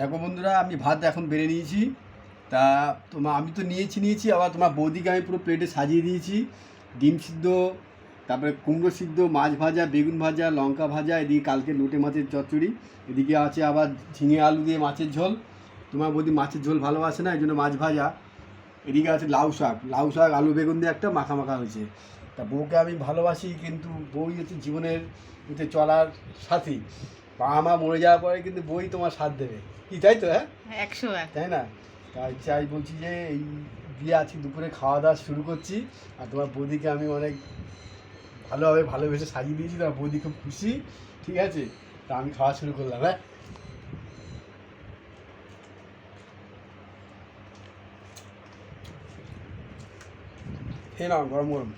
দেখো বন্ধুরা, আমি ভাত এখন বেড়ে নিয়েছি। তা আমি তো নিয়েছি, আবার তোমার বৌদিকে আমি পুরো প্লেটে সাজিয়ে দিয়েছি। ডিম সিদ্ধ, তারপরে কুমড়ো সিদ্ধ, মাছ ভাজা, বেগুন ভাজা, লঙ্কা ভাজা, এদিকে কালকে লোটে মাছের চচ্চড়ি, এদিকে আছে আবার ঝিঙে আলু দিয়ে মাছের ঝোল। তোমার বৌদি মাছের ঝোল ভালোবাসে না, এই জন্য মাছ ভাজা। এদিকে আছে লাউ শাক আলু বেগুন দিয়ে একটা মাখা মাখা হয়েছে। তা বউকে আমি ভালোবাসি, কিন্তু বউই হচ্ছে জীবনের হচ্ছে চলার সাথী। বাবা মা মরে যাওয়ার পরে কিন্তু বই তোমার সাথ দেবে, কি তাই তো? হ্যাঁ, 101। তাই না? তাই চাই বলছি যে এই দিয়ে আজকে দুপুরে খাওয়া দাওয়া শুরু করছি। আর তোমার বৌদিকে আমি অনেক ভালোভাবে ভালোবেসে সাজিয়ে দিয়েছি, তোমার বৌদি খুব খুশি। ঠিক আছে, তা আমি খাওয়া শুরু করলাম। হ্যাঁ, খেয়ে নাও গরম গরম।